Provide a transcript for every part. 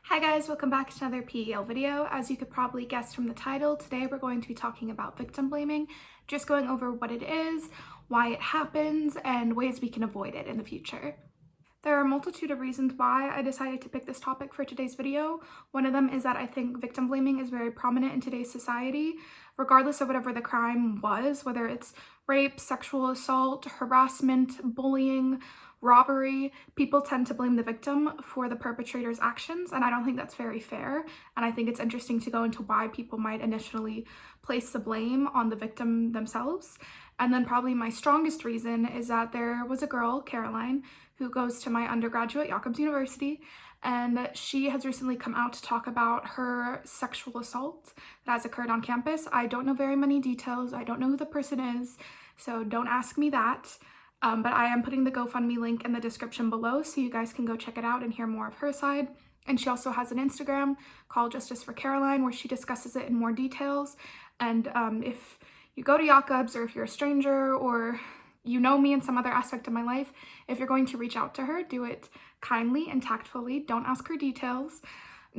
Hi guys, welcome back to another PEL video. As you could probably guess from the title, today we're going to be talking about victim blaming, just going over what it is, why it happens, and ways we can avoid it in the future. There are a multitude of reasons why I decided to pick this topic for today's video. One of them is that I think victim blaming is very prominent in today's society, regardless of whatever the crime was, whether it's rape, sexual assault, harassment, bullying, robbery. People tend to blame the victim for the perpetrator's actions, and I don't think that's very fair. And I think it's interesting to go into why people might initially place the blame on the victim themselves. And then probably my strongest reason is that there was a girl, Caroline, who goes to my undergraduate, Jacobs University, and she has recently come out to talk about her sexual assault that has occurred on campus. I don't know very many details. I don't know who the person is, so don't ask me that. But I am putting the Gofundme link in the description below so you guys can go check it out and hear more of her side. And she also has an Instagram called Justice for Caroline where she discusses it in more details. And if you go to Jacobs, or if you're a stranger, or you know me in some other aspect of my life, if you're going to reach out to her, do it kindly and tactfully. Don't ask her details.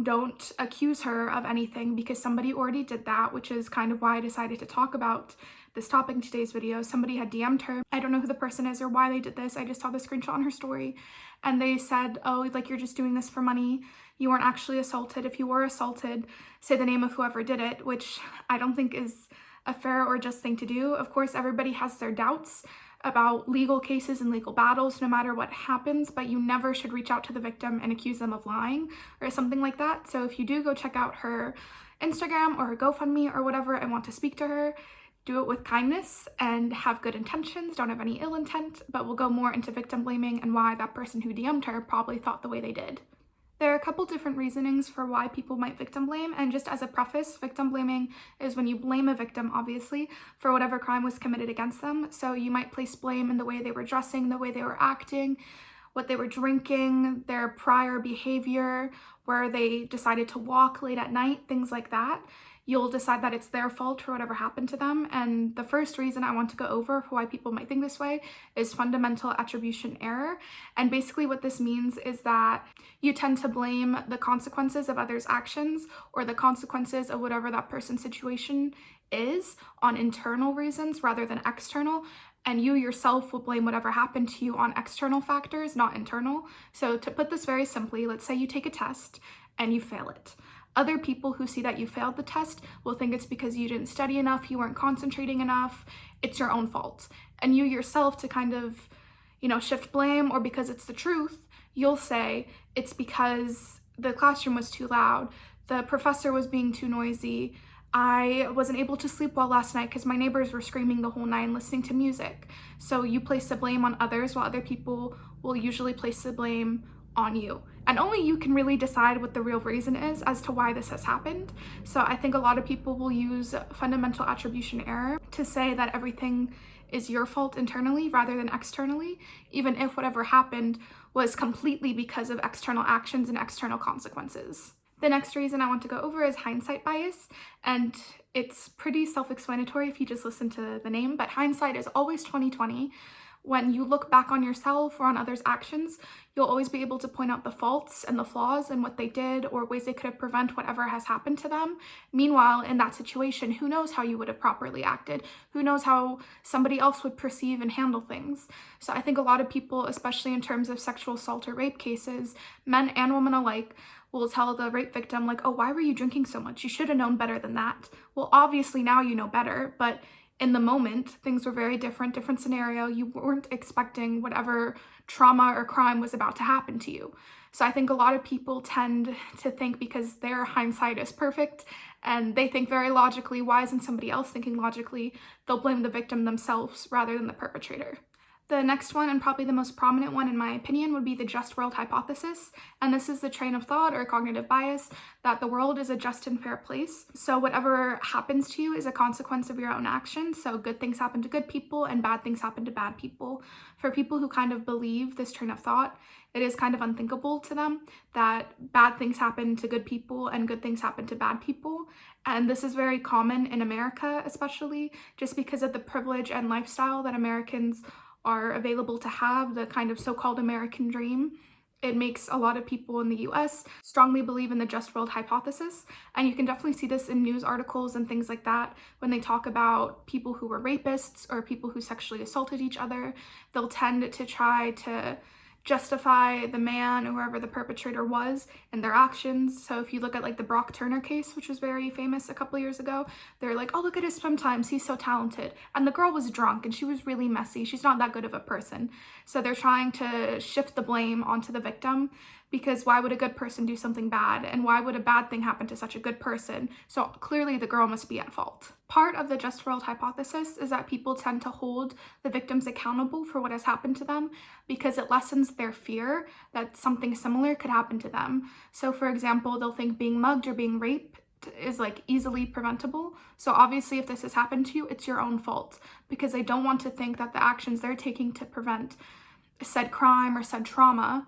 Don't accuse her of anything because somebody already did that, which is kind of why I decided to talk about this topic in today's video. Somebody had DM'd her. I don't know who the person is or why they did this. I just saw the screenshot on her story and they said, oh, like, you're just doing this for money. You weren't actually assaulted. If you were assaulted, say the name of whoever did it, which I don't think is a fair or just thing to do. Of course, everybody has their doubts about legal cases and legal battles no matter what happens, but you never should reach out to the victim and accuse them of lying or something like that. So if you do go check out her Instagram or her GoFundMe or whatever and want to speak to her, do it with kindness and have good intentions, don't have any ill intent, but we'll go more into victim blaming and why that person who DM'd her probably thought the way they did. There are a couple different reasonings for why people might victim blame, and just as a preface, victim blaming is when you blame a victim, obviously, for whatever crime was committed against them. So you might place blame in the way they were dressing, the way they were acting, what they were drinking, their prior behavior, where they decided to walk late at night, things like that. You'll decide that it's their fault for whatever happened to them. And the first reason I want to go over for why people might think this way is fundamental attribution error. And basically what this means is that you tend to blame the consequences of others' actions or the consequences of whatever that person's situation is on internal reasons rather than external. And you yourself will blame whatever happened to you on external factors, not internal. So to put this very simply, let's say you take a test and you fail it. Other people who see that you failed the test will think it's because you didn't study enough, you weren't concentrating enough, it's your own fault. And you yourself, to kind of, shift blame, or because it's the truth, you'll say it's because the classroom was too loud, the professor was being too noisy, I wasn't able to sleep well last night because my neighbors were screaming the whole night and listening to music. So you place the blame on others while other people will usually place the blame on you. And only you can really decide what the real reason is as to why this has happened. So I think a lot of people will use fundamental attribution error to say that everything is your fault internally rather than externally, even if whatever happened was completely because of external actions and external consequences. The next reason I want to go over is hindsight bias, and it's pretty self-explanatory if you just listen to the name, but hindsight is always 20/20. When you look back on yourself or on others' actions, you'll always be able to point out the faults and the flaws in what they did or ways they could have prevented whatever has happened to them. Meanwhile, in that situation, who knows how you would have properly acted? Who knows how somebody else would perceive and handle things? So I think a lot of people, especially in terms of sexual assault or rape cases, men and women alike, will tell the rape victim, like, oh, why were you drinking so much? You should have known better than that. Well, obviously now you know better, but in the moment, things were very different scenario. You weren't expecting whatever trauma or crime was about to happen to you. So I think a lot of people tend to think because their hindsight is perfect and they think very logically, why isn't somebody else thinking logically? They'll blame the victim themselves rather than the perpetrator. The next one, and probably the most prominent one in my opinion, would be the just world hypothesis. And this is the train of thought or cognitive bias that the world is a just and fair place. So whatever happens to you is a consequence of your own actions. So good things happen to good people and bad things happen to bad people. For people who kind of believe this train of thought, it is kind of unthinkable to them that bad things happen to good people and good things happen to bad people. And this is very common in America, especially just because of the privilege and lifestyle that Americans are available to have, the kind of so-called American dream. It makes a lot of people in the US strongly believe in the just world hypothesis, and you can definitely see this in news articles and things like that when they talk about people who were rapists or people who sexually assaulted each other. They'll tend to try to justify the man or whoever the perpetrator was and their actions. So if you look at like the Brock Turner case, which was very famous a couple years ago, they're like, oh, look at his swim times, he's so talented. And the girl was drunk and she was really messy. She's not that good of a person. So they're trying to shift the blame onto the victim, because why would a good person do something bad? And why would a bad thing happen to such a good person? So clearly the girl must be at fault. Part of the just world hypothesis is that people tend to hold the victims accountable for what has happened to them because it lessens their fear that something similar could happen to them. So for example, they'll think being mugged or being raped is like easily preventable. So obviously if this has happened to you, it's your own fault, because they don't want to think that the actions they're taking to prevent said crime or said trauma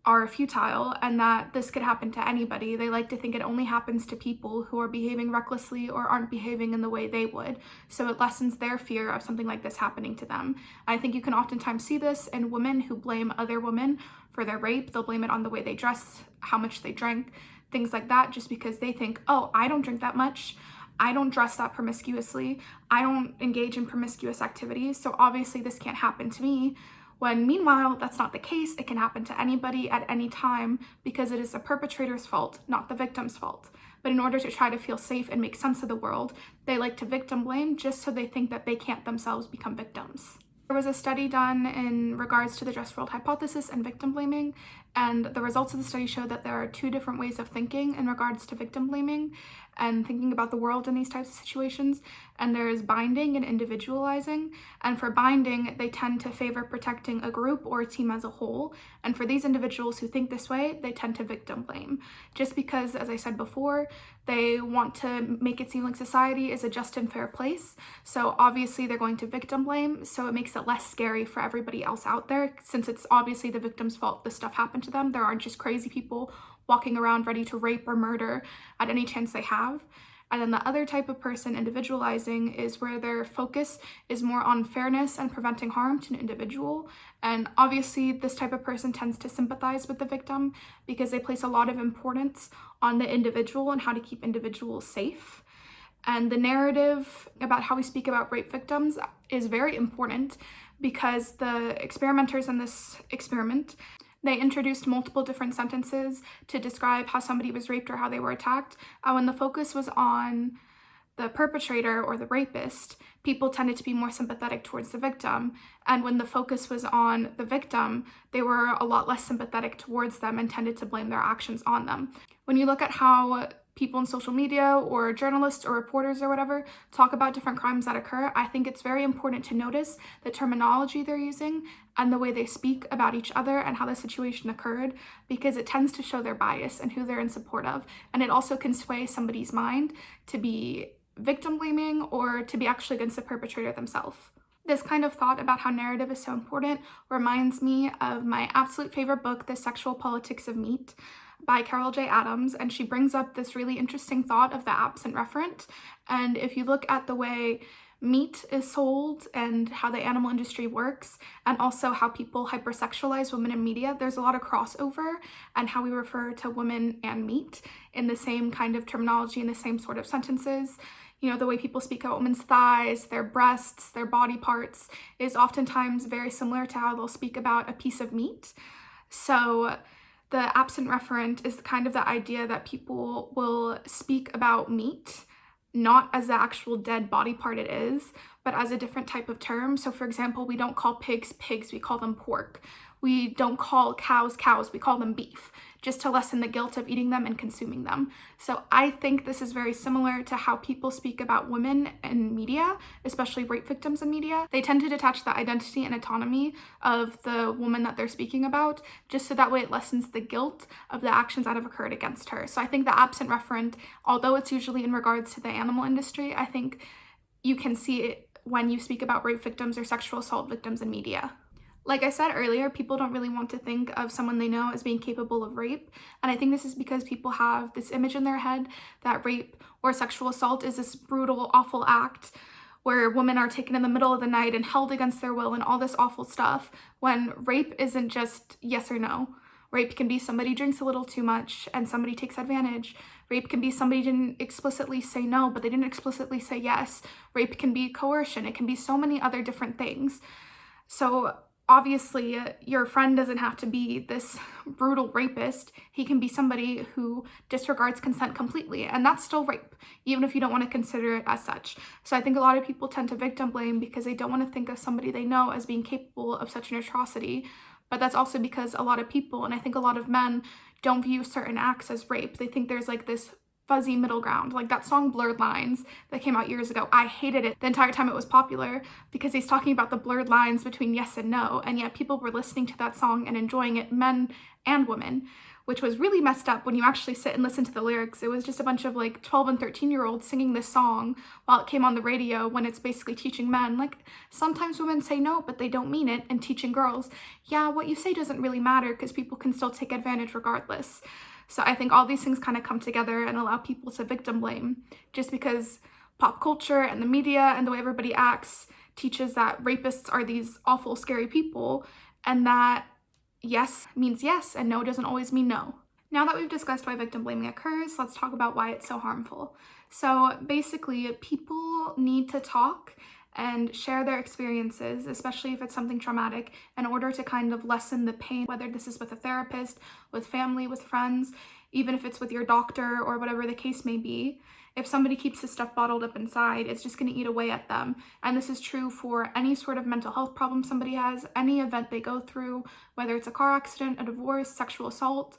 are futile and that this could happen to anybody. They like to think it only happens to people who are behaving recklessly or aren't behaving in the way they would. So it lessens their fear of something like this happening to them. I think you can oftentimes see this in women who blame other women for their rape. They'll blame it on the way they dress, how much they drank, things like that, just because they think, oh, I don't drink that much, I don't dress that promiscuously, I don't engage in promiscuous activities, so obviously this can't happen to me. When meanwhile, that's not the case. It can happen to anybody at any time because it is the perpetrator's fault, not the victim's fault. But in order to try to feel safe and make sense of the world, they like to victim blame just so they think that they can't themselves become victims. There was a study done in regards to the just world hypothesis and victim blaming, and the results of the study showed that there are two different ways of thinking in regards to victim blaming and thinking about the world in these types of situations. And there is binding and individualizing. And for binding, they tend to favor protecting a group or a team as a whole. And for these individuals who think this way, they tend to victim blame. Just because, as I said before, they want to make it seem like society is a just and fair place. So obviously they're going to victim blame, so it makes it less scary for everybody else out there, since it's obviously the victim's fault this stuff happened to them. There aren't just crazy people walking around ready to rape or murder at any chance they have. And then the other type of person, individualizing, is where their focus is more on fairness and preventing harm to an individual. And obviously this type of person tends to sympathize with the victim because they place a lot of importance on the individual and how to keep individuals safe. And the narrative about how we speak about rape victims is very important because the experimenters in this experiment, they introduced multiple different sentences to describe how somebody was raped or how they were attacked. When the focus was on the perpetrator or the rapist, people tended to be more sympathetic towards the victim. And when the focus was on the victim, they were a lot less sympathetic towards them and tended to blame their actions on them. When you look at how people in social media or journalists or reporters or whatever talk about different crimes that occur, I think it's very important to notice the terminology they're using and the way they speak about each other and how the situation occurred, because it tends to show their bias and who they're in support of. And it also can sway somebody's mind to be victim blaming or to be actually against the perpetrator themselves. This kind of thought about how narrative is so important reminds me of my absolute favorite book, The Sexual Politics of Meat, by Carol J. Adams, and she brings up this really interesting thought of the absent referent. And if you look at the way meat is sold and how the animal industry works, and also how people hypersexualize women in media, there's a lot of crossover and how we refer to women and meat in the same kind of terminology, in the same sort of sentences. You know, the way people speak about women's thighs, their breasts, their body parts is oftentimes very similar to how they'll speak about a piece of meat. So the absent referent is kind of the idea that people will speak about meat not as the actual dead body part it is, but as a different type of term. So for example, we don't call pigs pigs, we call them pork. We don't call cows cows, we call them beef, just to lessen the guilt of eating them and consuming them. So I think this is very similar to how people speak about women in media, especially rape victims in media. They tend to detach the identity and autonomy of the woman that they're speaking about, just so that way it lessens the guilt of the actions that have occurred against her. So I think the absent referent, although it's usually in regards to the animal industry, I think you can see it when you speak about rape victims or sexual assault victims in media. Like I said earlier, people don't really want to think of someone they know as being capable of rape. And I think this is because people have this image in their head that rape or sexual assault is this brutal, awful act where women are taken in the middle of the night and held against their will and all this awful stuff, when rape isn't just yes or no. Rape can be somebody drinks a little too much and somebody takes advantage. Rape can be somebody didn't explicitly say no, but they didn't explicitly say yes. Rape can be coercion. It can be so many other different things. So obviously, your friend doesn't have to be this brutal rapist. He can be somebody who disregards consent completely, and that's still rape, even if you don't want to consider it as such. So I think a lot of people tend to victim blame because they don't want to think of somebody they know as being capable of such an atrocity. But that's also because a lot of people, and I think a lot of men, don't view certain acts as rape. They think there's like this fuzzy middle ground. Like that song Blurred Lines that came out years ago. I hated it the entire time it was popular because he's talking about the blurred lines between yes and no, and yet people were listening to that song and enjoying it, men and women, which was really messed up when you actually sit and listen to the lyrics. It was just a bunch of like 12 and 13-year-olds singing this song while it came on the radio, when it's basically teaching men, like, sometimes women say no, but they don't mean it, and teaching girls, yeah, what you say doesn't really matter because people can still take advantage regardless. So I think all these things kind of come together and allow people to victim blame, just because pop culture and the media and the way everybody acts teaches that rapists are these awful, scary people, and that yes means yes and no doesn't always mean no. Now that we've discussed why victim blaming occurs, let's talk about why it's so harmful. So basically, people need to talk and share their experiences, especially if it's something traumatic, in order to kind of lessen the pain, whether this is with a therapist, with family, with friends, even if it's with your doctor or whatever the case may be. If somebody keeps this stuff bottled up inside, it's just going to eat away at them. And this is true for any sort of mental health problem somebody has, any event they go through, whether it's a car accident, a divorce, sexual assault,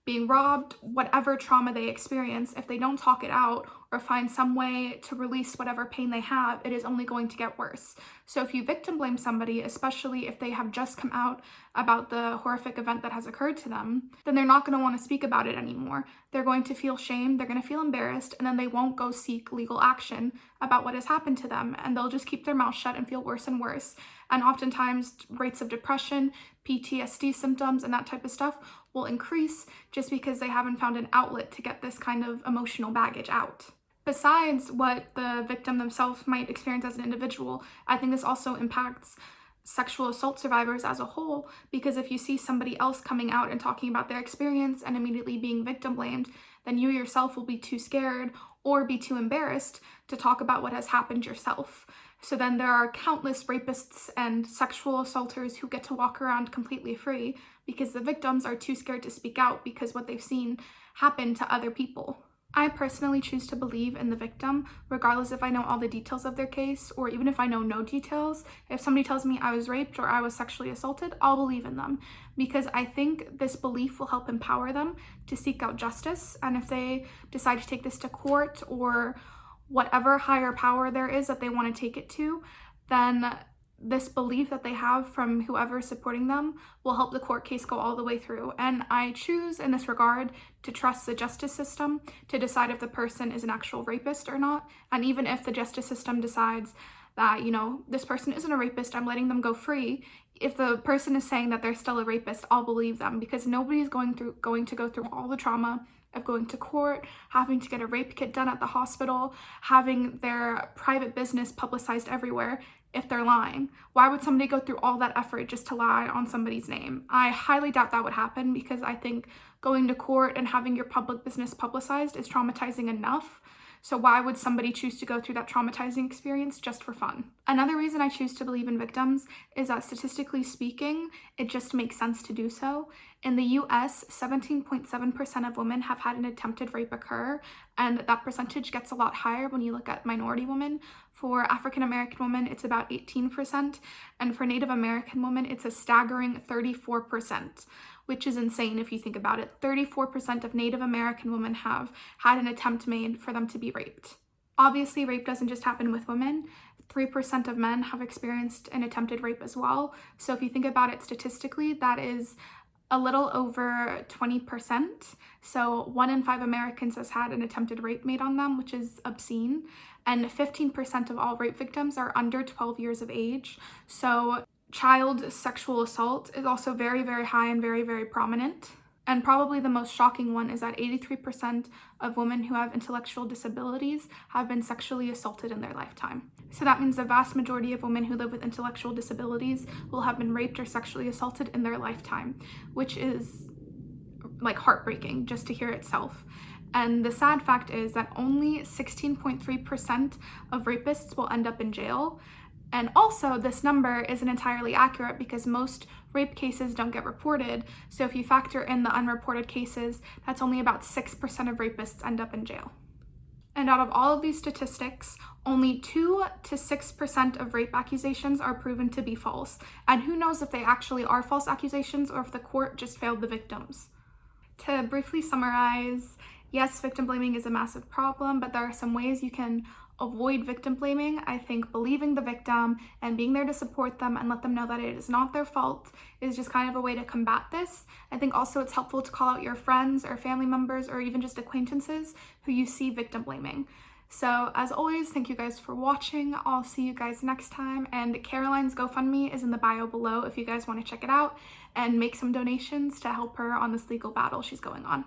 being robbed, whatever trauma they experience. If they don't talk it out or find some way to release whatever pain they have, it is only going to get worse. So if you victim blame somebody, especially if they have just come out about the horrific event that has occurred to them, then they're not going to want to speak about it anymore. They're going to feel shame, they're going to feel embarrassed, and then they won't go seek legal action about what has happened to them, and they'll just keep their mouth shut and feel worse and worse. And oftentimes rates of depression, PTSD symptoms, and that type of stuff will increase just because they haven't found an outlet to get this kind of emotional baggage out. Besides what the victim themselves might experience as an individual, I think this also impacts sexual assault survivors as a whole, because if you see somebody else coming out and talking about their experience and immediately being victim blamed, then you yourself will be too scared or be too embarrassed to talk about what has happened yourself. So then there are countless rapists and sexual assaulters who get to walk around completely free because the victims are too scared to speak out because what they've seen happen to other people. I personally choose to believe in the victim, regardless if I know all the details of their case, or even if I know no details. If somebody tells me I was raped or I was sexually assaulted, I'll believe in them, because I think this belief will help empower them to seek out justice. And if they decide to take this to court or whatever higher power there is that they want to take it to, then this belief that they have from whoever is supporting them will help the court case go all the way through. And I choose in this regard to trust the justice system to decide if the person is an actual rapist or not. And even if the justice system decides that, you know, this person isn't a rapist, I'm letting them go free, if the person is saying that they're still a rapist, I'll believe them, because nobody's going to go through all the trauma of going to court, having to get a rape kit done at the hospital, having their private business publicized everywhere if they're lying. Why would somebody go through all that effort just to lie on somebody's name? I highly doubt that would happen, because I think going to court and having your public business publicized is traumatizing enough. So why would somebody choose to go through that traumatizing experience just for fun? Another reason I choose to believe in victims is that statistically speaking, it just makes sense to do so. In the US, 17.7% of women have had an attempted rape occur, and that percentage gets a lot higher when you look at minority women. For African American women, it's about 18%, and for Native American women, it's a staggering 34%. Which is insane if you think about it. 34% of Native American women have had an attempt made for them to be raped. Obviously, rape doesn't just happen with women. 3% of men have experienced an attempted rape as well. So if you think about it statistically, that is a little over 20%. So 1 in 5 Americans has had an attempted rape made on them, which is obscene. And 15% of all rape victims are under 12 years of age. So child sexual assault is also very, very high and very, very prominent. And probably the most shocking one is that 83% of women who have intellectual disabilities have been sexually assaulted in their lifetime. So that means the vast majority of women who live with intellectual disabilities will have been raped or sexually assaulted in their lifetime, which is like heartbreaking just to hear itself. And the sad fact is that only 16.3% of rapists will end up in jail. And also, this number isn't entirely accurate because most rape cases don't get reported. So if you factor in the unreported cases, that's only about 6% of rapists end up in jail. And out of all of these statistics, only 2 to 6% of rape accusations are proven to be false. And who knows if they actually are false accusations or if the court just failed the victims. To briefly summarize, yes, victim blaming is a massive problem, but there are some ways you can avoid victim blaming. I think believing the victim and being there to support them and let them know that it is not their fault is just kind of a way to combat this. I think also it's helpful to call out your friends or family members or even just acquaintances who you see victim blaming. So as always, thank you guys for watching. I'll see you guys next time. And Caroline's GoFundMe is in the bio below if you guys want to check it out and make some donations to help her on this legal battle she's going on.